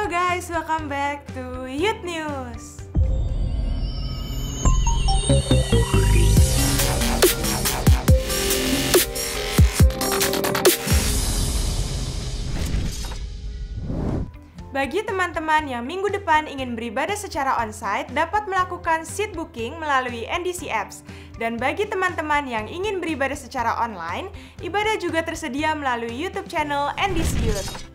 guys, welcome back to Youth News. Bagi teman-teman yang minggu depan ingin beribadah secara onsite, dapat melakukan seat booking melalui NDC Apps. Dan bagi teman-teman yang ingin beribadah secara online, ibadah juga tersedia melalui YouTube channel NDC Youth.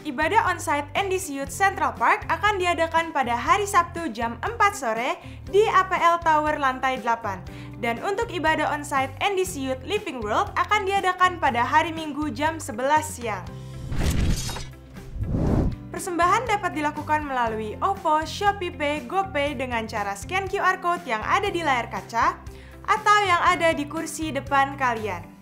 Ibadah onsite NDC Youth Central Park akan diadakan pada hari Sabtu jam 4 sore di APL Tower lantai 8. Dan untuk ibadah onsite NDC Youth Living World akan diadakan pada hari Minggu jam 11 siang. Persembahan dapat dilakukan melalui OVO, ShopeePay, GoPay dengan cara scan QR Code yang ada di layar kaca atau yang ada di kursi depan kalian.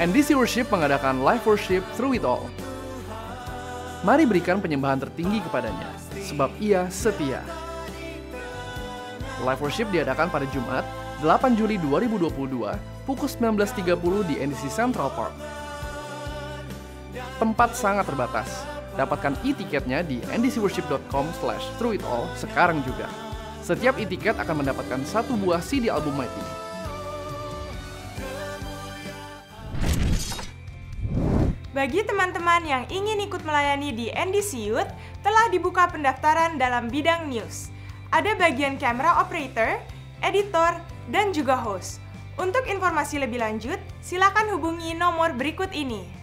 NDC Worship mengadakan live worship through it all. Mari berikan penyembahan tertinggi kepadanya, sebab ia setia. Live worship diadakan pada Jumat, 8 Juli 2022, pukul 19.30 di NDC Central Park. Tempat sangat terbatas. Dapatkan e-tiketnya di ndcworship.com/throughitall sekarang juga. Setiap e-tiket akan mendapatkan 1 buah CD album Mighty. Bagi teman-teman yang ingin ikut melayani di NDC Youth, telah dibuka pendaftaran dalam bidang news. Ada bagian camera operator, editor, dan juga host. Untuk informasi lebih lanjut, silakan hubungi nomor berikut ini.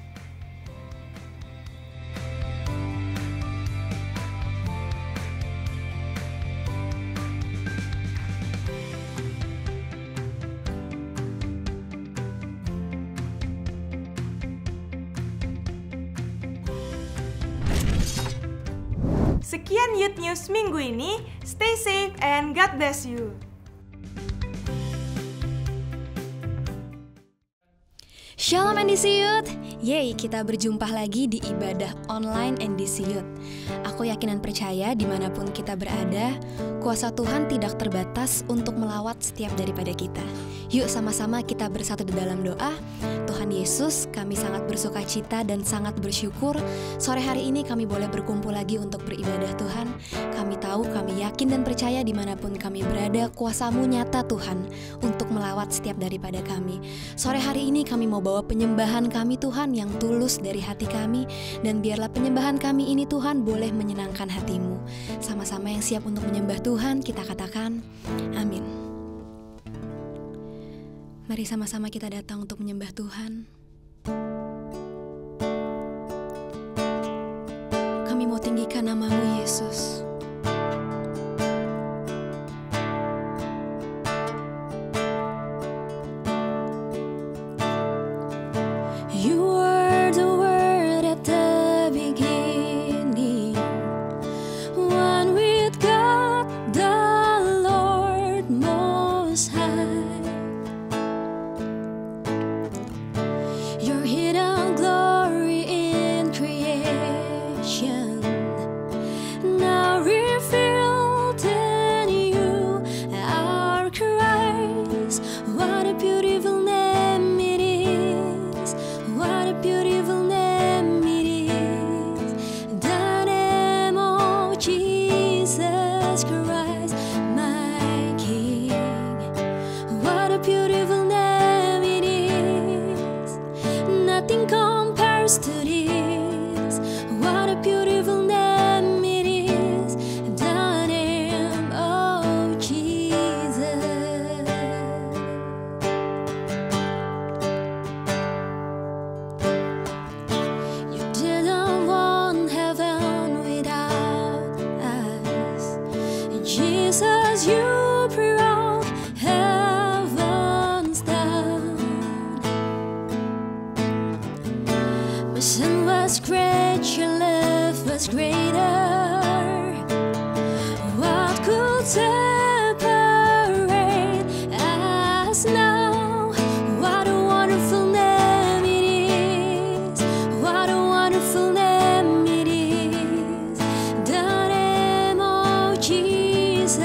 Sekian Youth News minggu ini. Stay safe and God bless you. Shalom NDC Youth. Yeay, kita berjumpa lagi di ibadah online NDC Youth. Aku yakin dan percaya dimanapun kita berada, kuasa Tuhan tidak terbatas untuk melawat setiap daripada kita. Yuk sama-sama kita bersatu di dalam doa. Tuhan Yesus, kami sangat bersuka cita dan sangat bersyukur sore hari ini kami boleh berkumpul lagi untuk beribadah Tuhan. Kami tahu, kami yakin dan percaya dimanapun kami berada, kuasa-Mu nyata Tuhan untuk melawat setiap daripada kami. Sore hari ini kami mau bawa penyembahan kami Tuhan yang tulus dari hati kami, dan biarlah penyembahan kami ini Tuhan boleh menyenangkan hati-Mu. Sama-sama yang siap untuk menyembah Tuhan, kita katakan amin. Mari sama-sama kita datang untuk menyembah Tuhan. Kami mau tinggikan nama-Mu Yesus. You were the word at the beginning, one with God the Lord Most High. Your hidden glory in creation, now revealed in you, our Christ. What a beautiful name it is. What a beautiful name it is. The name of Jesus Christ, my King. What a beautiful name it is. Nothing compares to this. What a beautiful name it is. The name of Jesus. You didn't want heaven without us. Jesus, you brought heavens down. My sin was great, your love was greater. What could separate us now? What a wonderful name it is. What a wonderful name it is. The name of Jesus.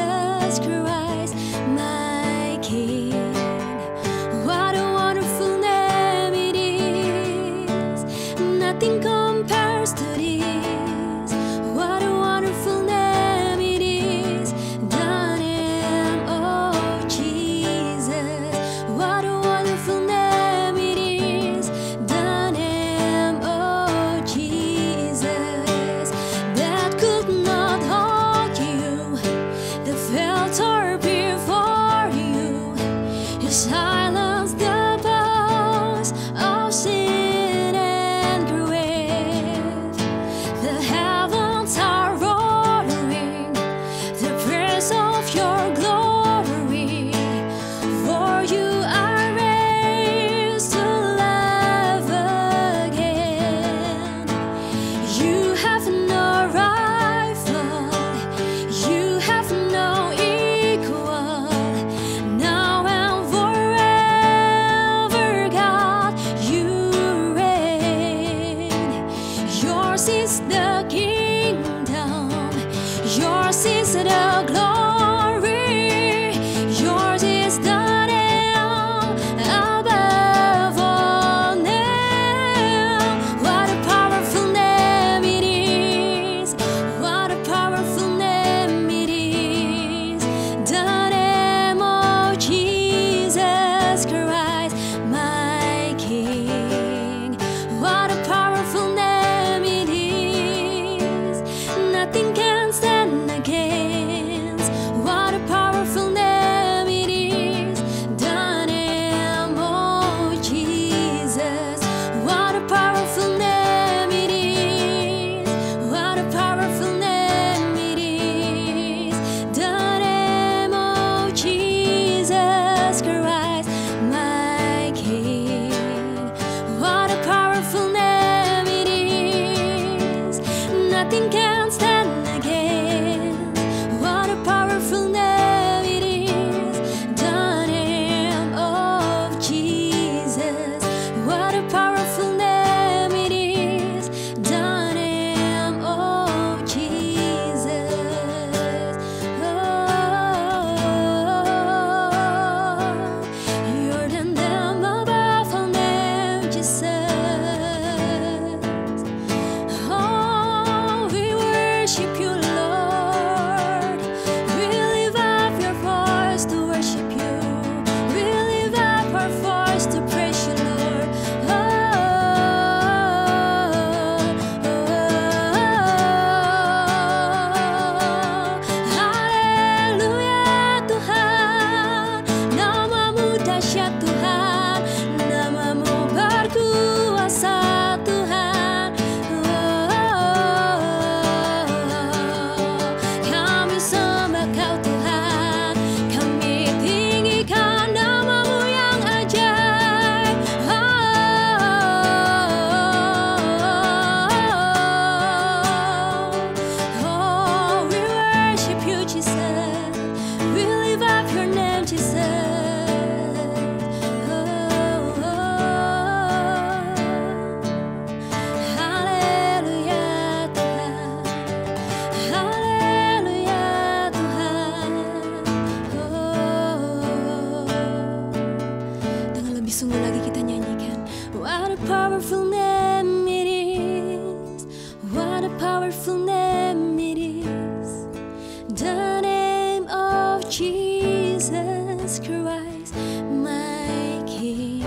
Jesus Christ, my King.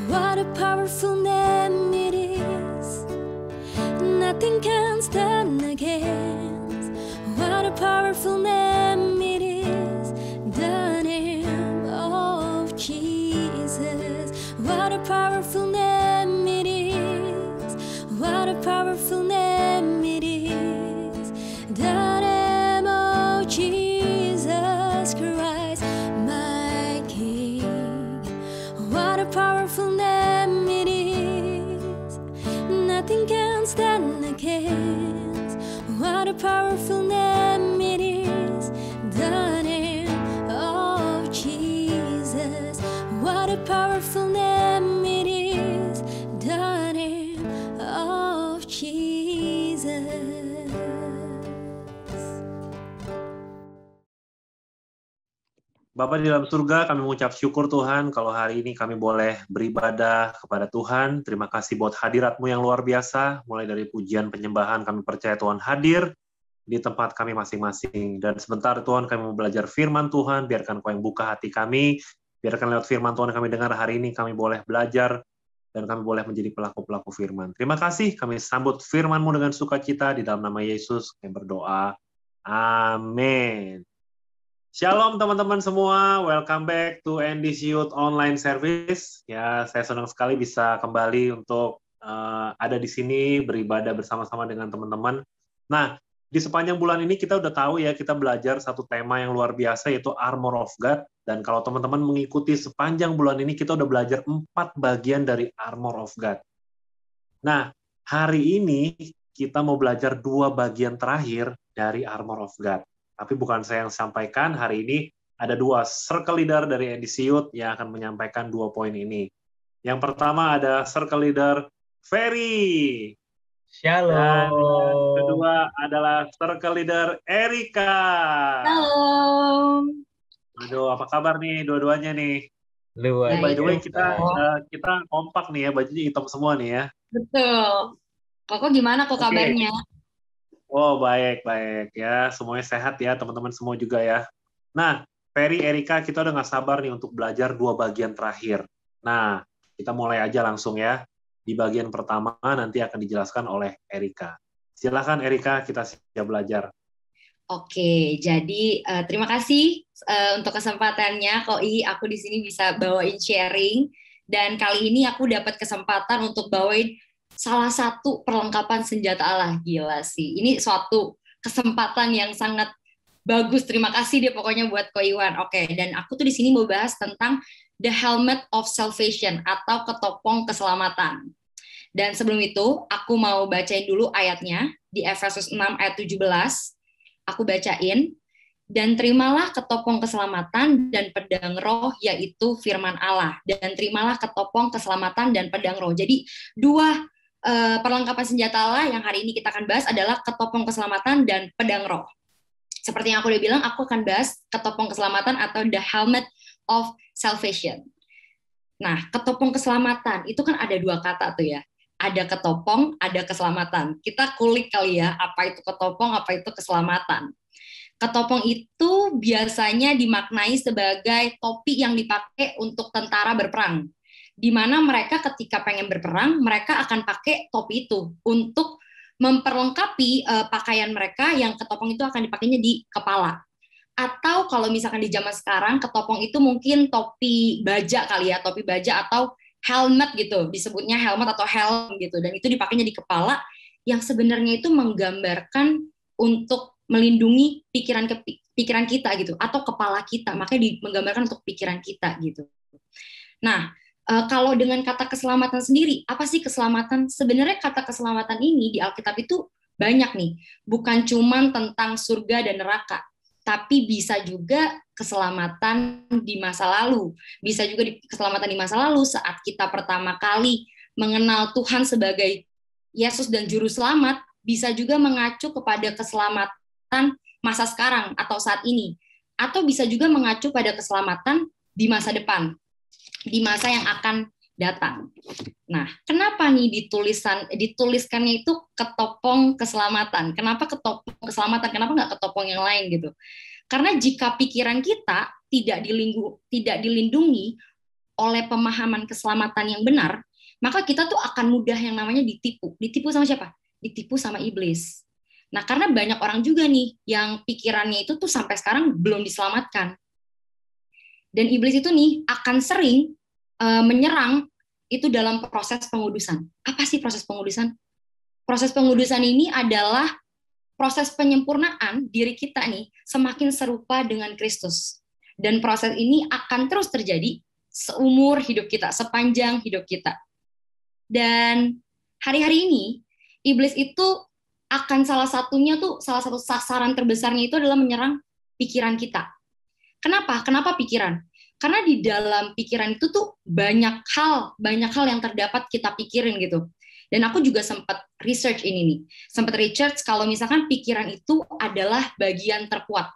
What a powerful name it is. Nothing can stand against. What a powerful name it is. The name of Jesus. What a powerful name it is. What a powerful name it is. The name of Jesus Christ, my King. What a powerful name it is. Nothing can stand against. What a powerful name it is. The name of Jesus. What a powerful name it is. The name of Jesus. Bapa di dalam surga, kami mengucap syukur Tuhan kalau hari ini kami boleh beribadah kepada Tuhan. Terima kasih buat hadirat-Mu yang luar biasa. Mulai dari pujian penyembahan, kami percaya Tuhan hadir di tempat kami masing-masing. Dan sebentar Tuhan kami mau belajar firman Tuhan, biarkan Kau yang buka hati kami, biarkan lewat firman Tuhan kami dengar hari ini, kami boleh belajar, dan kami boleh menjadi pelaku-pelaku firman. Terima kasih, kami sambut firman-Mu dengan sukacita, di dalam nama Yesus kami berdoa. Amin. Shalom teman-teman semua, welcome back to NDC Youth Online Service. Ya, saya senang sekali bisa kembali untuk ada di sini beribadah bersama-sama dengan teman-teman. Nah, di sepanjang bulan ini kita udah tahu ya, kita belajar satu tema yang luar biasa yaitu Armor of God. Dan kalau teman-teman mengikuti sepanjang bulan ini, kita udah belajar 4 bagian dari Armor of God. Nah, hari ini kita mau belajar 2 bagian terakhir dari Armor of God. Tapi bukan saya yang sampaikan, hari ini ada 2 circle leader dari NDC Youth yang akan menyampaikan 2 poin ini. Yang pertama ada circle leader Ferry. Shalom. Dan yang kedua adalah circle leader Erika. Halo. Aduh, apa kabar nih dua-duanya nih? Luar By the way, biasa. kita kompak nih ya, bajunya hitam semua nih ya. Betul. Koko gimana kok Oke. kabarnya? Oh, baik ya. Semuanya sehat ya, teman-teman semua juga ya. Nah, Ferry, Erika, kita udah nggak sabar nih untuk belajar 2 bagian terakhir. Nah, kita mulai aja langsung ya. Di bagian pertama nanti akan dijelaskan oleh Erika. Silakan Erika, kita siap belajar. Oke, jadi terima kasih untuk kesempatannya, Koi. Aku di sini bisa bawain sharing. Dan kali ini aku dapat kesempatan untuk bawain salah satu perlengkapan senjata Allah. Gila sih. Ini suatu kesempatan yang sangat bagus. Terima kasih deh pokoknya buat Ko Iwan. Oke, dan aku tuh di sini mau bahas tentang the helmet of salvation atau ketopong keselamatan. Dan sebelum itu, aku mau bacain dulu ayatnya di Efesus 6 ayat 17. Aku bacain. Dan terimalah ketopong keselamatan dan pedang roh, yaitu firman Allah. Dan terimalah ketopong keselamatan dan pedang roh. Jadi 2 perlengkapan senjata Allah yang hari ini kita akan bahas adalah ketopong keselamatan dan pedang roh. Seperti yang aku udah bilang, aku akan bahas ketopong keselamatan atau the helmet of salvation. Nah, ketopong keselamatan itu kan ada 2 kata tuh ya. Ada ketopong, ada keselamatan. Kita kulik kali ya, apa itu ketopong, apa itu keselamatan. Ketopong itu biasanya dimaknai sebagai topi yang dipakai untuk tentara berperang. Di mana mereka ketika pengen berperang, mereka akan pakai topi itu untuk memperlengkapi pakaian mereka yang ketopong itu akan dipakainya di kepala. Atau kalau misalkan di zaman sekarang, ketopong itu mungkin topi baja kali ya, topi baja atau helmet gitu, disebutnya helmet atau helm gitu, dan itu dipakainya di kepala yang sebenarnya itu menggambarkan untuk melindungi pikiran kita gitu, atau kepala kita, makanya menggambarkan untuk pikiran kita gitu. Nah, kalau dengan kata keselamatan sendiri, apa sih keselamatan? Sebenarnya kata keselamatan ini di Alkitab itu banyak nih, bukan cuman tentang surga dan neraka, tapi bisa juga keselamatan di masa lalu. Bisa juga keselamatan di masa lalu saat kita pertama kali mengenal Tuhan sebagai Yesus dan Juru Selamat, bisa juga mengacu kepada keselamatan masa sekarang atau saat ini. Atau bisa juga mengacu pada keselamatan di masa depan, di masa yang akan datang. Nah, kenapa nih dituliskannya itu ketopong keselamatan? Kenapa ketopong keselamatan? Kenapa nggak ketopong yang lain gitu? Karena jika pikiran kita tidak dilindungi oleh pemahaman keselamatan yang benar, maka kita tuh akan mudah yang namanya ditipu. Ditipu sama siapa? Ditipu sama iblis. Nah, karena banyak orang juga nih yang pikirannya itu tuh sampai sekarang belum diselamatkan. Dan iblis itu nih akan sering menyerang itu dalam proses pengudusan. Apa sih proses pengudusan? Proses pengudusan ini adalah proses penyempurnaan diri kita nih semakin serupa dengan Kristus. Dan proses ini akan terus terjadi seumur hidup kita, sepanjang hidup kita. Dan hari-hari ini, iblis itu akan salah satu sasaran terbesarnya itu adalah menyerang pikiran kita. Kenapa? Kenapa pikiran? Karena di dalam pikiran itu tuh banyak hal yang terdapat kita pikirin gitu. Dan aku juga sempat research ini nih. Sempat research kalau misalkan pikiran itu adalah bagian terkuat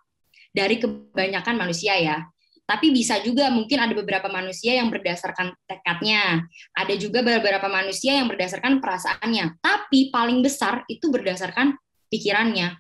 dari kebanyakan manusia ya. Tapi bisa juga mungkin ada beberapa manusia yang berdasarkan tekadnya. Ada juga beberapa manusia yang berdasarkan perasaannya. Tapi paling besar itu berdasarkan pikirannya.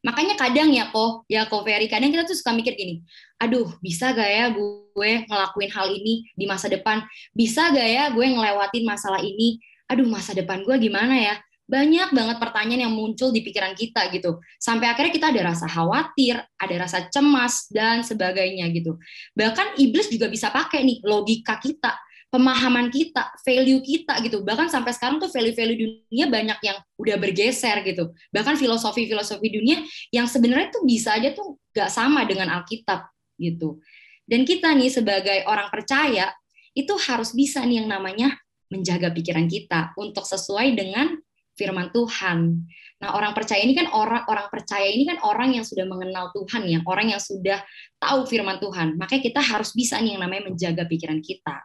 Makanya kadang ya kok Ferry, kadang kita tuh suka mikir gini, aduh bisa gak ya gue ngelakuin hal ini di masa depan? Bisa gak ya gue ngelewatin masalah ini? Aduh masa depan gue gimana ya? Banyak banget pertanyaan yang muncul di pikiran kita gitu. Sampai akhirnya kita ada rasa khawatir, ada rasa cemas, dan sebagainya gitu. Bahkan iblis juga bisa pakai nih logika kita, pemahaman kita, value kita gitu. Bahkan sampai sekarang tuh value-value dunia banyak yang udah bergeser gitu. Bahkan filosofi-filosofi dunia yang sebenarnya tuh bisa aja tuh gak sama dengan Alkitab gitu. Dan kita nih sebagai orang percaya itu harus bisa nih yang namanya menjaga pikiran kita untuk sesuai dengan firman Tuhan. Nah, orang percaya ini kan orang yang sudah mengenal Tuhan ya, orang yang sudah tahu firman Tuhan. Makanya kita harus bisa nih yang namanya menjaga pikiran kita.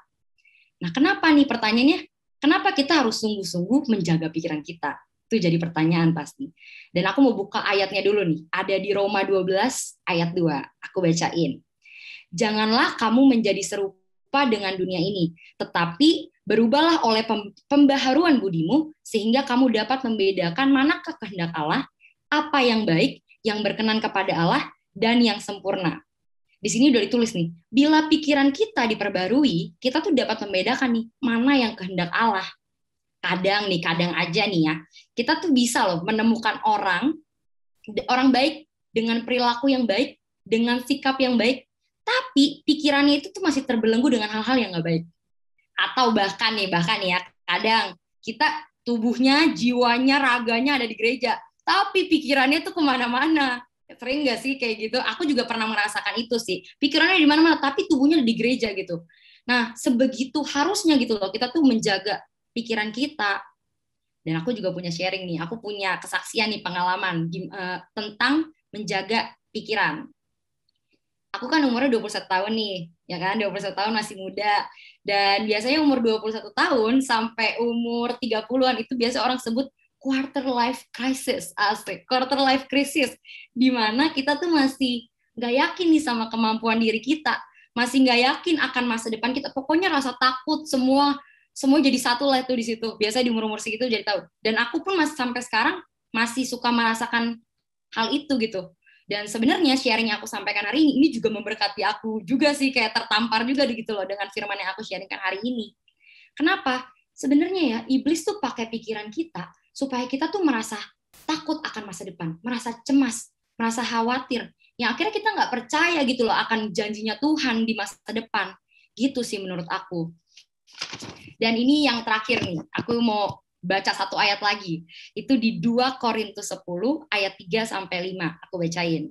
Nah, kenapa nih pertanyaannya? Kenapa kita harus sungguh-sungguh menjaga pikiran kita? Itu jadi pertanyaan pasti. Dan aku mau buka ayatnya dulu nih. Ada di Roma 12 ayat 2. Aku bacain. Janganlah kamu menjadi serupa dengan dunia ini, tetapi berubahlah oleh pembaharuan budimu, sehingga kamu dapat membedakan manakah kehendak Allah, apa yang baik, yang berkenan kepada Allah, dan yang sempurna. Di sini udah ditulis nih, bila pikiran kita diperbarui, kita tuh dapat membedakan nih, mana yang kehendak Allah. Kadang aja nih ya, kita tuh bisa loh menemukan orang baik, dengan perilaku yang baik, dengan sikap yang baik, tapi pikirannya itu tuh masih terbelenggu dengan hal-hal yang nggak baik. Atau bahkan ya, kadang kita tubuhnya, jiwanya, raganya ada di gereja, tapi pikirannya tuh kemana-mana. Sering nggak sih kayak gitu? Aku juga pernah merasakan itu sih. Pikirannya di mana-mana, tapi tubuhnya di gereja gitu. Nah, sebegitu harusnya gitu loh, kita tuh menjaga pikiran kita. Dan aku juga punya sharing nih, aku punya kesaksian nih, pengalaman tentang menjaga pikiran. Aku kan umurnya 21 tahun nih, ya kan? 21 tahun masih muda. Dan biasanya umur 21 tahun sampai umur 30-an itu biasa orang sebut quarter life crisis, asik, quarter life crisis, di mana kita tuh masih nggak yakin nih sama kemampuan diri kita, masih nggak yakin akan masa depan kita, pokoknya rasa takut, semua jadi satu lah itu di situ. Biasa di umur segitu jadi tahu. Dan aku pun masih sampai sekarang masih suka merasakan hal itu gitu. Dan sebenarnya sharing yang aku sampaikan hari ini juga memberkati aku juga sih, kayak tertampar juga gitu loh dengan firman yang aku sharingkan hari ini. Kenapa? Sebenarnya ya, iblis tuh pakai pikiran kita supaya kita tuh merasa takut akan masa depan, merasa cemas, merasa khawatir. Yang akhirnya kita nggak percaya gitu loh akan janjinya Tuhan di masa depan. Gitu sih menurut aku. Dan ini yang terakhir nih, aku mau baca satu ayat lagi. Itu di 2 Korintus 10 ayat 3-5. Aku bacain.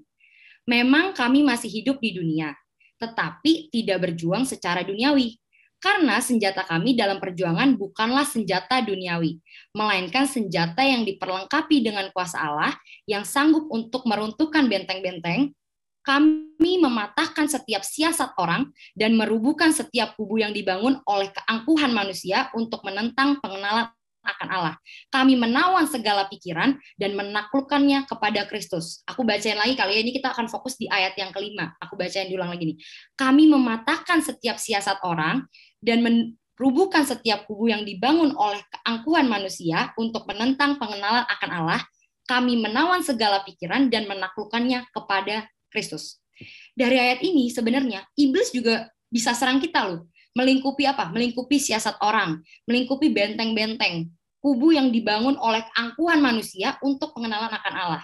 Memang kami masih hidup di dunia, tetapi tidak berjuang secara duniawi. Karena senjata kami dalam perjuangan bukanlah senjata duniawi, melainkan senjata yang diperlengkapi dengan kuasa Allah yang sanggup untuk meruntuhkan benteng-benteng. Kami mematahkan setiap siasat orang dan merubuhkan setiap kubu yang dibangun oleh keangkuhan manusia untuk menentang pengenalan akan Allah. Kami menawan segala pikiran dan menaklukkannya kepada Kristus. Aku bacain lagi kali ya, ini kita akan fokus di ayat yang kelima. Aku bacain diulang lagi nih. Kami mematahkan setiap siasat orang dan merubuhkan setiap kubu yang dibangun oleh keangkuhan manusia untuk menentang pengenalan akan Allah. Kami menawan segala pikiran dan menaklukkannya kepada Kristus. Dari ayat ini sebenarnya iblis juga bisa serang kita loh. Melingkupi apa? Melingkupi siasat orang, melingkupi benteng-benteng, kubu yang dibangun oleh angkuhan manusia untuk pengenalan akan Allah.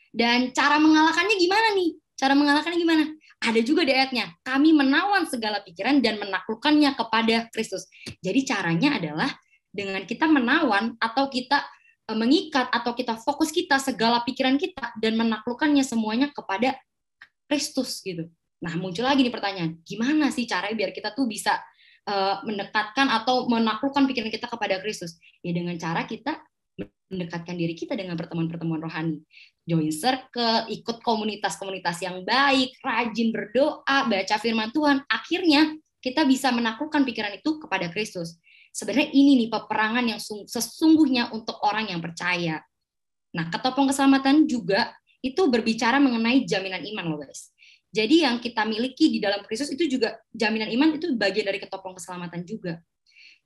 Dan cara mengalahkannya gimana nih? Cara mengalahkannya gimana? Ada juga di ayatnya, kami menawan segala pikiran dan menaklukkannya kepada Kristus. Jadi caranya adalah dengan kita menawan atau kita mengikat atau kita fokus kita segala pikiran kita dan menaklukkannya semuanya kepada Kristus gitu. Nah, muncul lagi nih pertanyaan, gimana sih caranya biar kita tuh bisa mendekatkan atau menaklukkan pikiran kita kepada Kristus? Ya dengan cara kita mendekatkan diri kita dengan pertemuan-pertemuan rohani. Join circle, ikut komunitas-komunitas yang baik, rajin berdoa, baca firman Tuhan. Akhirnya kita bisa menaklukkan pikiran itu kepada Kristus. Sebenarnya ini nih peperangan yang sesungguhnya untuk orang yang percaya. Nah, ketopong keselamatan juga itu berbicara mengenai jaminan iman loh guys. Jadi yang kita miliki di dalam Kristus itu juga jaminan iman, itu bagian dari ketopong keselamatan juga.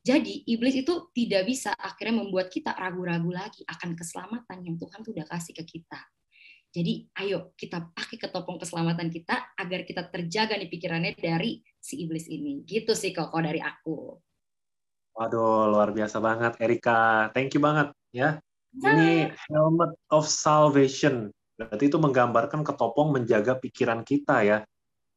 Jadi iblis itu tidak bisa akhirnya membuat kita ragu-ragu lagi akan keselamatan yang Tuhan tuh udah kasih ke kita. Jadi ayo kita pakai ketopong keselamatan kita agar kita terjaga nih pikirannya dari si iblis ini. Gitu sih Koko dari aku. Waduh, luar biasa banget Erika. Thank you banget ya. Ini helmet of salvation. Berarti itu menggambarkan ketopong menjaga pikiran kita ya.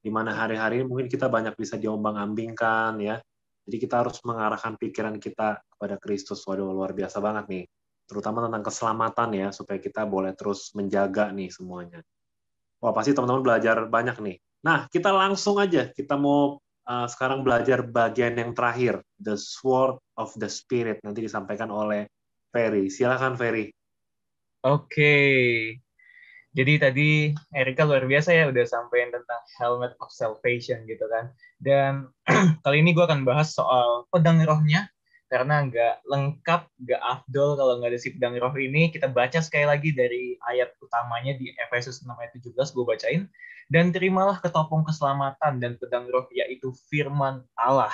Di mana hari-hari mungkin kita banyak bisa diombang-ambingkan ya. Jadi kita harus mengarahkan pikiran kita kepada Kristus. Waduh, luar biasa banget nih. Terutama tentang keselamatan ya, supaya kita boleh terus menjaga nih semuanya. Wah, pasti teman-teman belajar banyak nih. Nah, kita langsung aja. Kita mau sekarang belajar bagian yang terakhir. The Sword of the Spirit. Nanti disampaikan oleh Ferry. Silakan, Ferry. Oke. Jadi tadi Erika luar biasa ya udah sampaikan tentang helmet of salvation gitu kan. Dan kali ini gue akan bahas soal pedang rohnya, karena nggak lengkap, nggak afdol kalau nggak ada si pedang roh ini. Kita baca sekali lagi dari ayat utamanya di Efesus 6 ayat 17, gue bacain. Dan terimalah ketopong keselamatan dan pedang roh, yaitu firman Allah.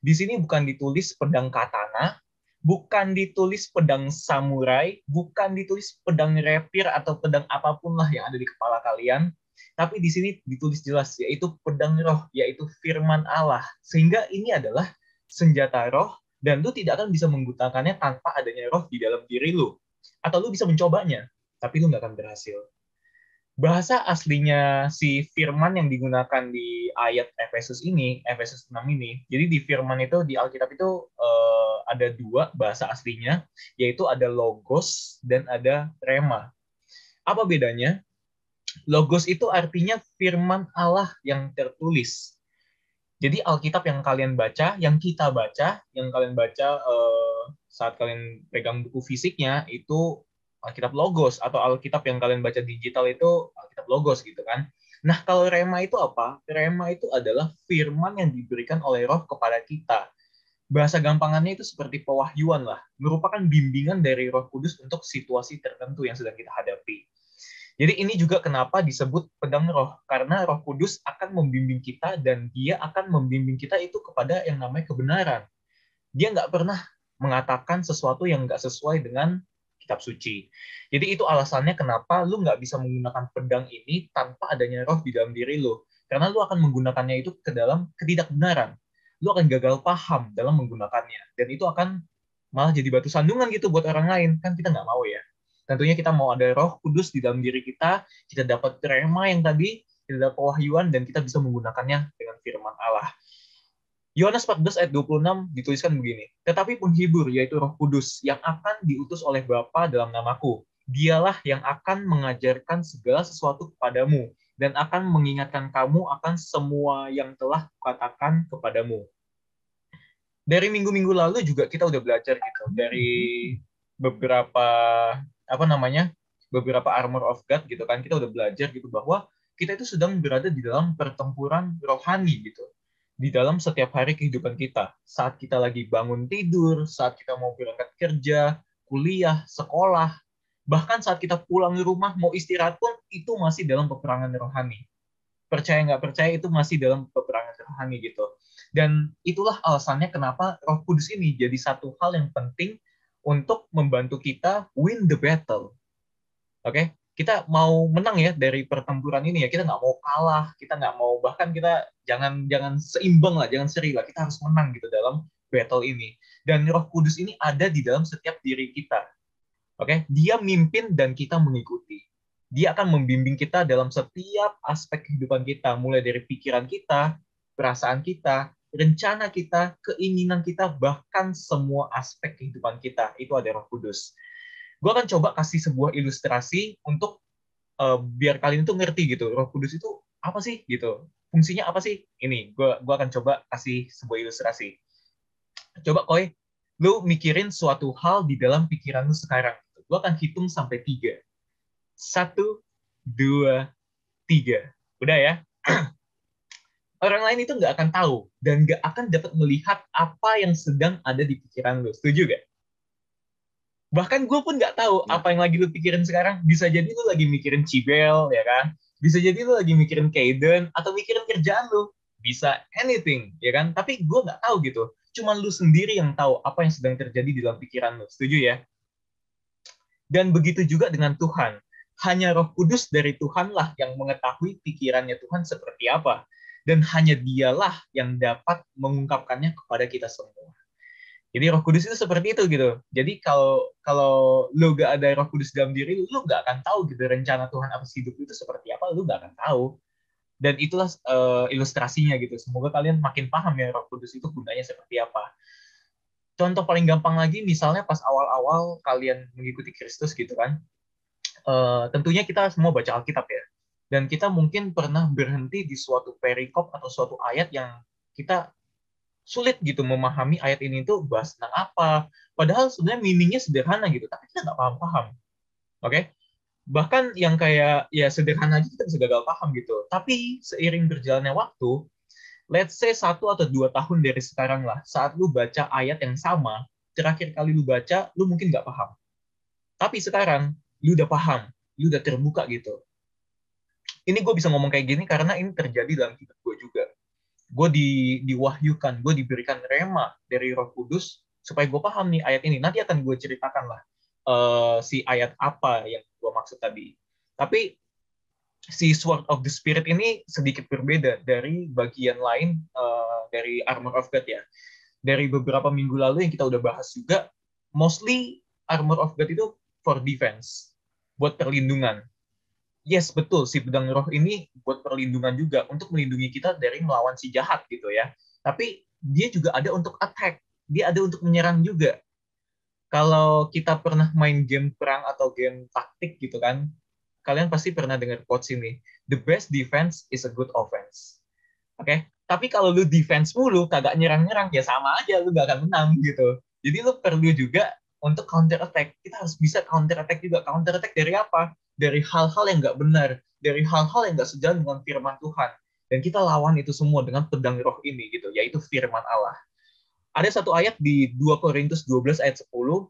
Di sini bukan ditulis pedang katana, bukan ditulis pedang samurai, bukan ditulis pedang repir atau pedang apapun lah yang ada di kepala kalian. Tapi di sini ditulis jelas, yaitu pedang roh, yaitu firman Allah. Sehingga ini adalah senjata roh, dan lu tidak akan bisa menggunakannya tanpa adanya roh di dalam diri lu. Atau lu bisa mencobanya, tapi lu nggak akan berhasil. Bahasa aslinya si firman yang digunakan di ayat Efesus ini, Efesus 6 ini, jadi di firman itu, di Alkitab itu ada dua bahasa aslinya, yaitu ada logos dan ada rema. Apa bedanya? Logos itu artinya firman Allah yang tertulis. Jadi Alkitab yang kalian baca, yang kita baca, yang kalian baca saat kalian pegang buku fisiknya, itu Alkitab logos, atau Alkitab yang kalian baca digital itu Alkitab logos gitu kan. Nah, kalau rema itu apa? Rema itu adalah firman yang diberikan oleh Roh kepada kita. Bahasa gampangannya itu seperti pewahyuan lah, merupakan bimbingan dari Roh Kudus untuk situasi tertentu yang sedang kita hadapi. Jadi ini juga kenapa disebut pedang roh, karena Roh Kudus akan membimbing kita, dan dia akan membimbing kita itu kepada yang namanya kebenaran. Dia nggak pernah mengatakan sesuatu yang nggak sesuai dengan kitab suci. Jadi itu alasannya kenapa lu nggak bisa menggunakan pedang ini tanpa adanya roh di dalam diri lu. Karena lu akan menggunakannya itu ke dalam ketidakbenaran. Lu akan gagal paham dalam menggunakannya. Dan itu akan malah jadi batu sandungan gitu buat orang lain. Kan kita nggak mau ya. Tentunya kita mau ada Roh Kudus di dalam diri kita dapat rema yang tadi, kita dapat pewahyuan, dan kita bisa menggunakannya dengan firman Allah. Yohanes 14 ayat 26 dituliskan begini, tetapi penghibur, yaitu Roh Kudus, yang akan diutus oleh Bapa dalam namaku, dialah yang akan mengajarkan segala sesuatu kepadamu, dan akan mengingatkan kamu akan semua yang telah kukatakan kepadamu. Dari minggu-minggu lalu juga kita udah belajar gitu, dari beberapa beberapa armor of God gitu kan, kita udah belajar gitu bahwa kita itu sedang berada di dalam pertempuran rohani gitu. Di dalam setiap hari kehidupan kita. Saat kita lagi bangun tidur, saat kita mau berangkat kerja, kuliah, sekolah, bahkan saat kita pulang ke rumah, mau istirahat pun, itu masih dalam peperangan rohani. Percaya nggak percaya, itu masih dalam peperangan rohani gitu. Dan itulah alasannya kenapa Roh Kudus ini jadi satu hal yang penting untuk membantu kita win the battle. Oke? kita mau menang ya dari pertempuran ini ya, kita nggak mau kalah, kita nggak mau, bahkan kita jangan seimbang lah, jangan seri lah, kita harus menang gitu dalam battle ini. Dan Roh Kudus ini ada di dalam setiap diri kita. Oke, dia mimpin dan kita mengikuti. Dia akan membimbing kita dalam setiap aspek kehidupan kita, mulai dari pikiran kita, perasaan kita, rencana kita, keinginan kita, bahkan semua aspek kehidupan kita. Itu ada Roh Kudus. Gue akan coba kasih sebuah ilustrasi untuk biar kalian tuh ngerti gitu, Roh Kudus itu apa sih gitu, fungsinya apa sih. Ini gue akan coba kasih sebuah ilustrasi. Coba Koi, lu mikirin suatu hal di dalam pikiran lu sekarang. Gue akan hitung sampai 3. 1, 2, 3. Udah ya? Orang lain itu nggak akan tahu dan nggak akan dapat melihat apa yang sedang ada di pikiran lu. Setuju gak? Bahkan gue pun nggak tahu apa yang lagi lu pikirin sekarang. Bisa jadi lu lagi mikirin Cibel, ya kan? Bisa jadi lu lagi mikirin Kaiden, atau mikirin kerjaan lu. Bisa anything, ya kan? Tapi gue nggak tahu gitu. Cuman lu sendiri yang tahu apa yang sedang terjadi di dalam pikiran lu. Setuju ya? Dan begitu juga dengan Tuhan. Hanya Roh Kudus dari Tuhanlah yang mengetahui pikirannya Tuhan seperti apa. Dan hanya dialah yang dapat mengungkapkannya kepada kita semua. Jadi Roh Kudus itu seperti itu gitu. Jadi kalau lu gak ada Roh Kudus dalam diri lu gak akan tahu gitu rencana Tuhan atas hidup itu seperti apa, lu gak akan tahu. Dan itulah ilustrasinya gitu. Semoga kalian makin paham ya Roh Kudus itu gunanya seperti apa. Contoh paling gampang lagi, misalnya pas awal-awal kalian mengikuti Kristus gitu kan, tentunya kita semua baca Alkitab ya. Dan kita mungkin pernah berhenti di suatu perikop atau suatu ayat yang kita sulit gitu memahami ayat ini tuh bahas tentang apa. Padahal sebenarnya meaningnya sederhana gitu, tapi kita nggak paham-paham. Oke? Bahkan yang kayak ya sederhana aja kita bisa gagal paham gitu. Tapi seiring berjalannya waktu, let's say 1 atau 2 tahun dari sekarang lah, saat lu baca ayat yang sama, terakhir kali lu baca, lu mungkin nggak paham. Tapi sekarang, lu udah paham, lu udah terbuka gitu. Ini gue bisa ngomong kayak gini karena ini terjadi dalam hidup gue juga. Gue diwahyukan, gue diberikan rema dari Roh Kudus, supaya gue paham nih ayat ini. Nanti akan gue ceritakan lah si ayat apa yang gue maksud tadi. Tapi si Sword of the Spirit ini sedikit berbeda dari bagian lain dari Armor of God ya. Dari beberapa minggu lalu yang kita udah bahas juga, mostly Armor of God itu for defense, buat perlindungan. Yes, betul, si pedang roh ini buat perlindungan juga, untuk melindungi kita dari melawan si jahat gitu ya. Tapi dia juga ada untuk attack, dia ada untuk menyerang juga. Kalau kita pernah main game perang atau game taktik gitu kan, kalian pasti pernah dengar quotes ini, the best defense is a good offense. Oke? Tapi kalau lu defense mulu, kagak nyerang-nyerang, ya sama aja, lu gak akan menang gitu. Jadi lu perlu juga untuk counter attack. Kita harus bisa counter attack juga. Counter attack dari apa? Dari hal-hal yang nggak benar, dari hal-hal yang nggak sejalan dengan firman Tuhan. Dan kita lawan itu semua dengan pedang roh ini gitu, yaitu firman Allah. Ada satu ayat di 2 Korintus 12 ayat 10,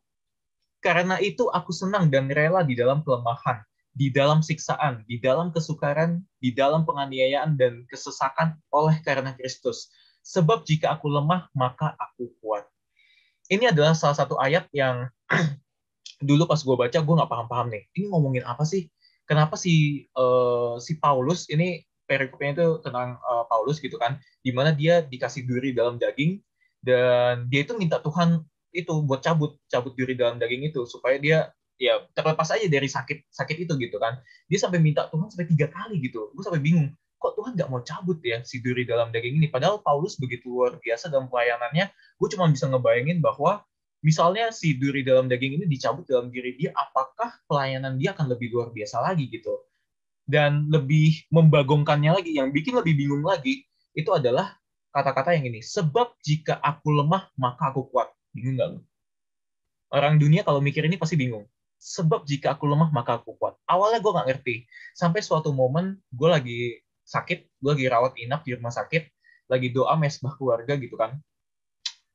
karena itu aku senang dan rela di dalam kelemahan, di dalam siksaan, di dalam kesukaran, di dalam penganiayaan dan kesesakan oleh karena Kristus. Sebab jika aku lemah, maka aku kuat. Ini adalah salah satu ayat yang dulu pas gue baca, gue nggak paham-paham nih. Ini ngomongin apa sih? Kenapa si Paulus, ini perikopnya itu tentang Paulus gitu kan, di mana dia dikasih duri dalam daging, dan dia itu minta Tuhan itu buat cabut duri dalam daging itu, supaya dia ya terlepas aja dari sakit itu gitu kan. Dia sampai minta Tuhan sampai 3 kali gitu. Gue sampai bingung, kok Tuhan nggak mau cabut ya si duri dalam daging ini? Padahal Paulus begitu luar biasa dalam pelayanannya. Gue cuma bisa ngebayangin bahwa misalnya si duri dalam daging ini dicabut dalam diri dia, apakah pelayanan dia akan lebih luar biasa lagi gitu. Dan lebih membagongkannya lagi, yang bikin lebih bingung lagi, itu adalah kata-kata yang ini, sebab jika aku lemah, maka aku kuat. Bingung nggak lu? Orang dunia kalau mikir ini pasti bingung. Sebab jika aku lemah, maka aku kuat. Awalnya gue nggak ngerti. Sampai suatu momen, gue lagi sakit, gue lagi rawat inap di rumah sakit, lagi doa mesbah keluarga gitu kan.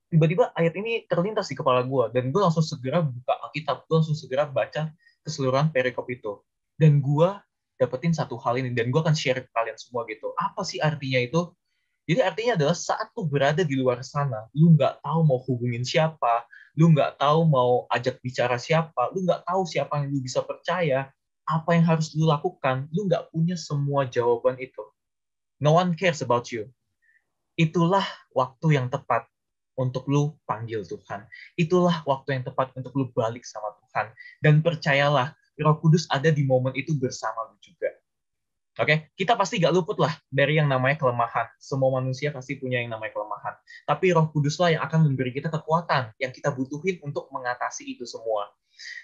Tiba-tiba ayat ini terlintas di kepala gue, dan gue langsung segera buka Alkitab, gue langsung segera baca keseluruhan perikop itu. Dan gue dapetin satu hal ini, dan gue akan share ke kalian semua gitu. Apa sih artinya itu? Jadi artinya adalah saat lu berada di luar sana, lu nggak tahu mau hubungin siapa, lu nggak tahu mau ajak bicara siapa, lu nggak tahu siapa yang lu bisa percaya, apa yang harus lu lakukan, lu nggak punya semua jawaban itu. No one cares about you. Itulah waktu yang tepat untuk lu panggil Tuhan. Itulah waktu yang tepat untuk lu balik sama Tuhan. Dan percayalah, Roh Kudus ada di momen itu bersama lu juga. Oke, kita pasti gak luput lah dari yang namanya kelemahan. Semua manusia pasti punya yang namanya kelemahan. Tapi Roh Kuduslah yang akan memberi kita kekuatan yang kita butuhin untuk mengatasi itu semua.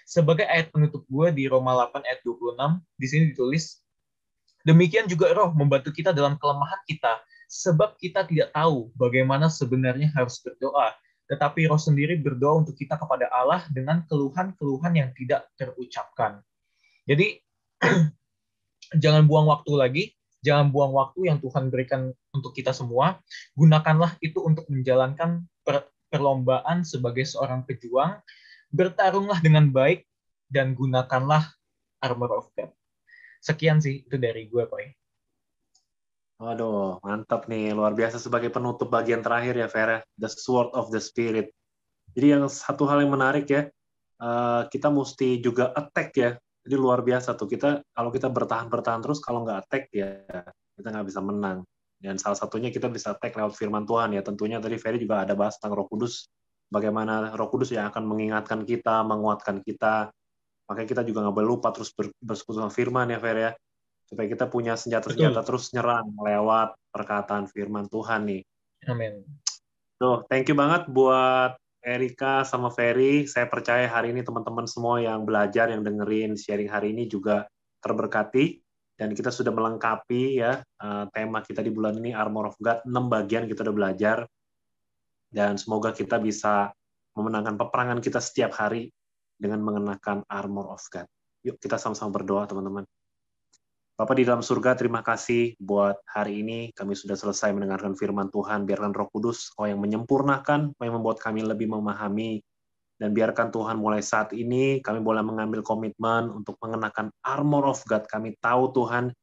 Sebagai ayat penutup gue di Roma 8 ayat 26, di sini ditulis, demikian juga Roh membantu kita dalam kelemahan kita, sebab kita tidak tahu bagaimana sebenarnya harus berdoa. Tetapi Roh sendiri berdoa untuk kita kepada Allah dengan keluhan-keluhan yang tidak terucapkan. Jadi, jangan buang waktu lagi, jangan buang waktu yang Tuhan berikan untuk kita semua. Gunakanlah itu untuk menjalankan perlombaan sebagai seorang pejuang. Bertarunglah dengan baik, dan gunakanlah armor of God. Sekian sih, itu dari gue, Boy. Waduh, mantap nih. Luar biasa sebagai penutup bagian terakhir ya, Vera. The Sword of the Spirit. Jadi yang satu hal yang menarik ya, kita mesti juga attack ya. Jadi luar biasa tuh, kalau kita bertahan terus, kalau nggak attack ya kita nggak bisa menang. Dan salah satunya kita bisa attack lewat firman Tuhan ya. Tentunya tadi Ferry juga ada bahas tentang Roh Kudus, bagaimana Roh Kudus yang akan mengingatkan kita, menguatkan kita. Makanya kita juga nggak boleh lupa terus bersekutu sama firman ya Ferry ya, supaya kita punya senjata-senjata terus nyerang lewat perkataan firman Tuhan nih. Amin. Tuh, thank you banget buat Erika sama Ferry. Saya percaya hari ini teman-teman semua yang belajar, yang dengerin sharing hari ini juga terberkati. Dan kita sudah melengkapi ya tema kita di bulan ini, Armor of God. 6 bagian kita udah belajar. Dan semoga kita bisa memenangkan peperangan kita setiap hari dengan mengenakan Armor of God. Yuk kita sama-sama berdoa teman-teman. Bapak di dalam surga, terima kasih buat hari ini. Kami sudah selesai mendengarkan firman Tuhan. Biarkan Roh Kudus, Kau yang menyempurnakan, Kau yang membuat kami lebih memahami. Dan biarkan Tuhan mulai saat ini, kami boleh mengambil komitmen untuk mengenakan armor of God. Kami tahu Tuhan,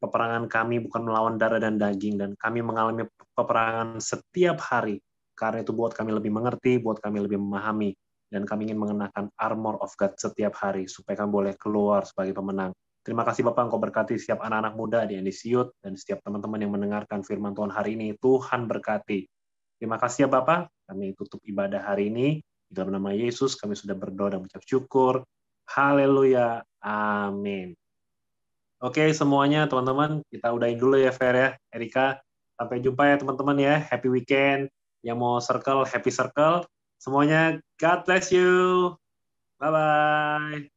peperangan kami bukan melawan darah dan daging. Dan kami mengalami peperangan setiap hari. Karena itu buat kami lebih mengerti, buat kami lebih memahami. Dan kami ingin mengenakan armor of God setiap hari, supaya kami boleh keluar sebagai pemenang. Terima kasih Bapak, Engkau berkati setiap anak-anak muda di NDC Youth dan setiap teman-teman yang mendengarkan firman Tuhan hari ini. Tuhan berkati. Terima kasih ya Bapak. Kami tutup ibadah hari ini. Di dalam nama Yesus kami sudah berdoa dan mengucap syukur. Haleluya. Amin. Oke semuanya teman-teman, kita udahin dulu ya Fer ya. Erika, sampai jumpa ya teman-teman ya. Happy weekend. Yang mau circle, happy circle. Semuanya, God bless you. Bye-bye.